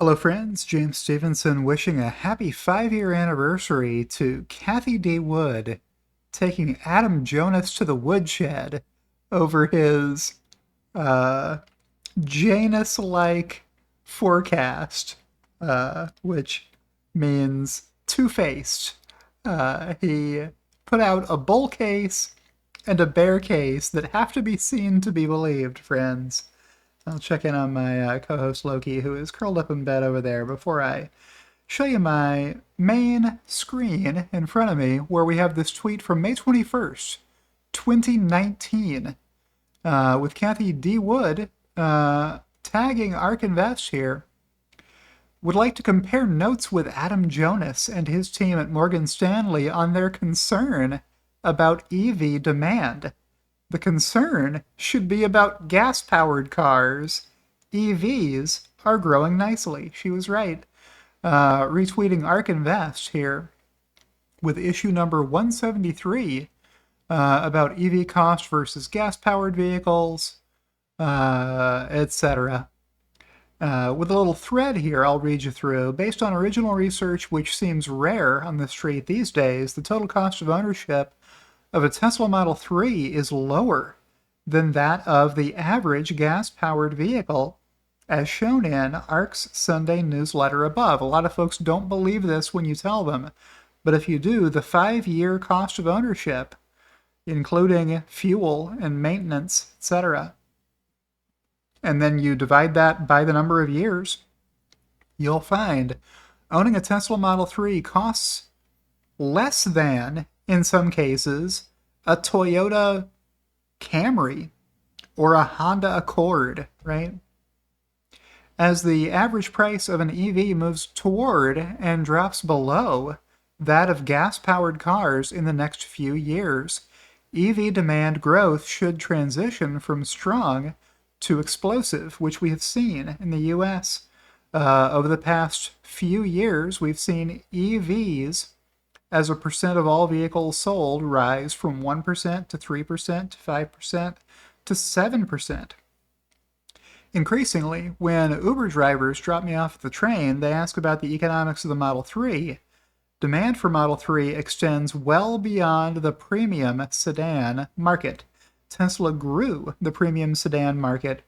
Hello friends, James Stevenson wishing a happy 5-year anniversary to Cathie Wood, taking Adam Jonas to the woodshed over his uh, Janus-like forecast, which means two-faced. He put out a bull case and a bear case that have to be seen to be believed, friends. I'll check in on my co-host Loki, who is curled up in bed over there, before I show you my main screen in front of me, where we have this tweet from May 21st, 2019, with Cathie Wood tagging Ark Invest here. Would like to compare notes with Adam Jonas and his team at Morgan Stanley on their concern about EV demand. The concern should be about gas-powered cars. EVs are growing nicely. She was right. Retweeting Ark Invest here with issue number 173 about EV cost versus gas-powered vehicles, etc. With a little thread here I'll read you through. Based on original research, which seems rare on the street these days, the total cost of ownership of a Tesla Model 3 is lower than that of the average gas-powered vehicle, as shown in Ark's Sunday newsletter above. A lot of folks don't believe this when you tell them, but if you do, the 5-year cost of ownership, including fuel and maintenance, etc., and then you divide that by the number of years, you'll find owning a Tesla Model 3 costs less than, in some cases, a Toyota Camry or a Honda Accord, right? As the average price of an EV moves toward and drops below that of gas-powered cars in the next few years, EV demand growth should transition from strong to explosive, which we have seen in the US. Over the past few years, we've seen EVs as a percent of all vehicles sold rise from 1% to 3% to 5% to 7%. Increasingly, when Uber drivers drop me off at the train, they ask about the economics of the Model 3. Demand for Model 3 extends well beyond the premium sedan market. Tesla grew the premium sedan market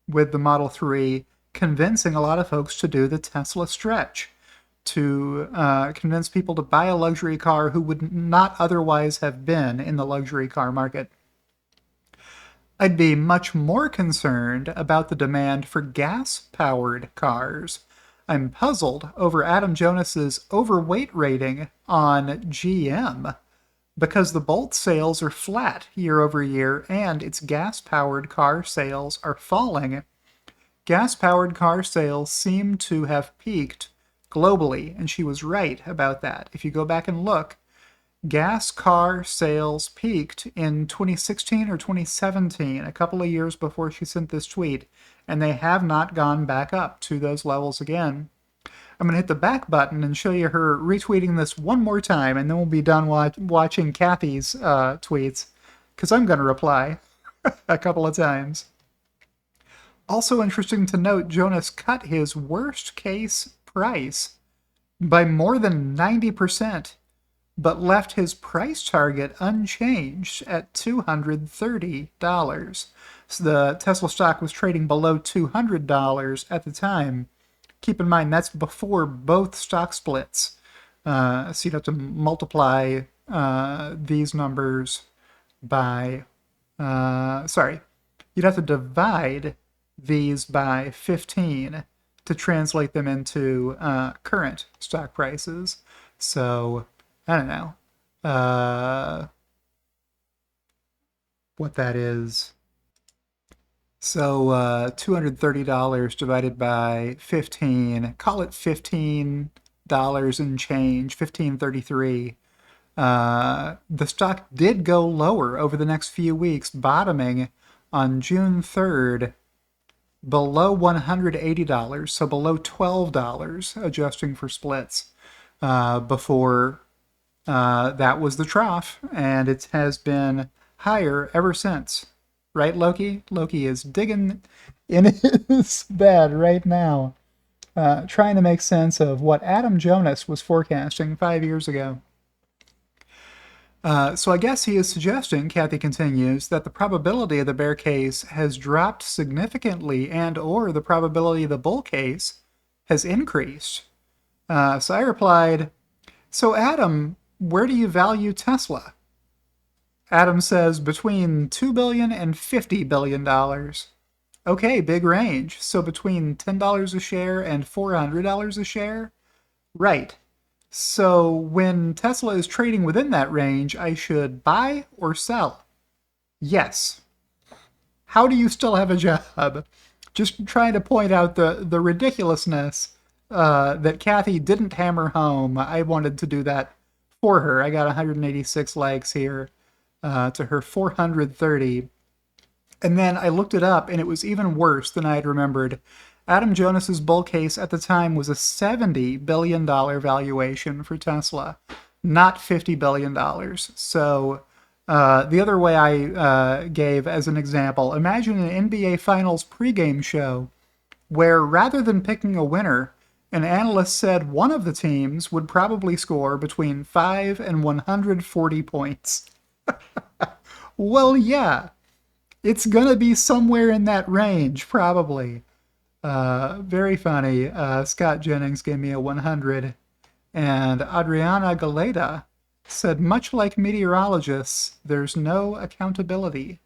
with the Model 3, convincing a lot of folks to do the Tesla stretch, to convince people to buy a luxury car who would not otherwise have been in the luxury car market. I'd be much more concerned about the demand for gas-powered cars. I'm puzzled over Adam Jonas's overweight rating on GM, because the Bolt sales are flat year over year and its gas-powered car sales are falling. Gas-powered car sales seem to have peaked globally, and she was right about that. If you go back and look, gas car sales peaked in 2016 or 2017, a couple of years before she sent this tweet, and they have not gone back up to those levels again. I'm going to hit the back button and show you her retweeting this one more time, and then we'll be done watching Cathie's tweets, because I'm going to reply a couple of times. Also interesting to note, Jonas cut his worst case price by more than 90%, but left his price target unchanged at $230. So the Tesla stock was trading below $200 at the time. Keep in mind, that's before both stock splits. So you'd have to multiply these numbers by, you'd have to divide these by 15 to translate them into current stock prices. So, I don't know what that is. So $230 divided by 15, call it $15 and change, $15.33. The stock did go lower over the next few weeks, bottoming on June 3rd below $180, so below $12, adjusting for splits, before that was the trough, and it has been higher ever since. Right, Loki? Loki is digging in his bed right now. trying to make sense of what Adam Jonas was forecasting 5 years ago. So I guess he is suggesting, Cathie continues, that the probability of the bear case has dropped significantly and or the probability of the bull case has increased. So I replied, so Adam, where do you value Tesla? Adam says between $2 billion and $50 billion. Okay, big range. So between $10 a share and $400 a share? Right. So when Tesla is trading within that range, I should buy or sell? Yes. How do you still have a job? Just trying to point out the ridiculousness that Cathie didn't hammer home. I wanted to do that for her. I got 186 likes here to her 430. And then I looked it up, and it was even worse than I had remembered. Adam Jonas's bull case at the time was a $70 billion valuation for Tesla, not $50 billion. So the other way I gave as an example, imagine an NBA Finals pregame show where rather than picking a winner, an analyst said one of the teams would probably score between 5 and 140 points. Well, yeah, it's going to be somewhere in that range, probably. Very funny. Scott Jennings gave me a 100. And Adriana Galeta said, much like meteorologists, there's no accountability.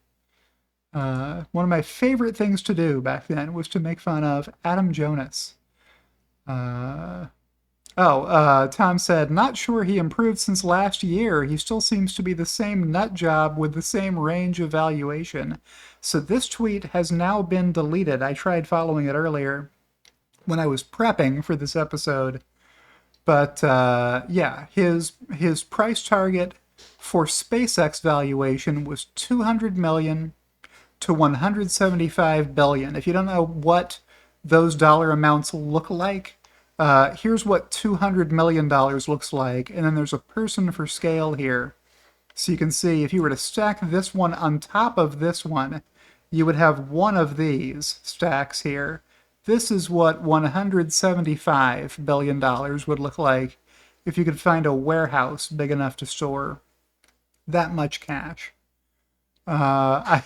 One of my favorite things to do back then was to make fun of Adam Jonas. Tom said, not sure he improved since last year. He still seems to be the same nut job with the same range of valuation. So this tweet has now been deleted. I tried following it earlier when I was prepping for this episode. But yeah, his price target for SpaceX valuation was 200 million to 175 billion. If you don't know what those dollar amounts look like, here's what $200 million looks like, and then there's a person for scale here. So you can see if you were to stack this one on top of this one, you would have one of these stacks here. This is what $175 billion would look like if you could find a warehouse big enough to store that much cash. I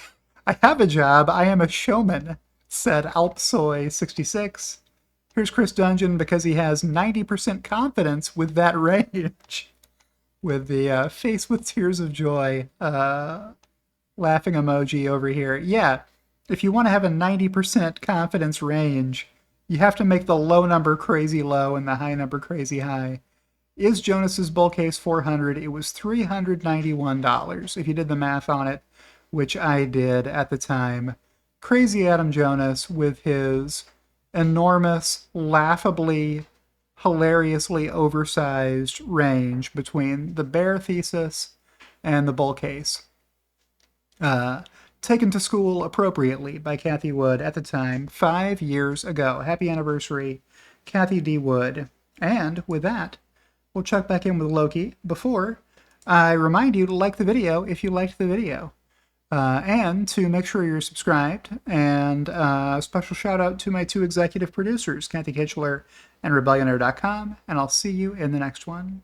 have a job. I am a showman, said Alpsoy66. Here's Chris Dungeon because he has 90% confidence with that range. With the face with tears of joy laughing emoji over here. Yeah, if you want to have a 90% confidence range, you have to make the low number crazy low and the high number crazy high. Is Jonas's bull case 400? It was $391 if you did the math on it, which I did at the time. Crazy Adam Jonas with his enormous, laughably, hilariously oversized range between the bear thesis and the bull case. Taken to school appropriately by Cathie Wood at the time, 5 years ago. Happy anniversary, Cathie D. Wood. And with that, we'll check back in with Loki before I remind you to like the video if you liked the video. And to make sure you're subscribed. And a special shout out to my 2 executive producers, Kathy Kitchler and Rebellionaire.com. And I'll see you in the next one.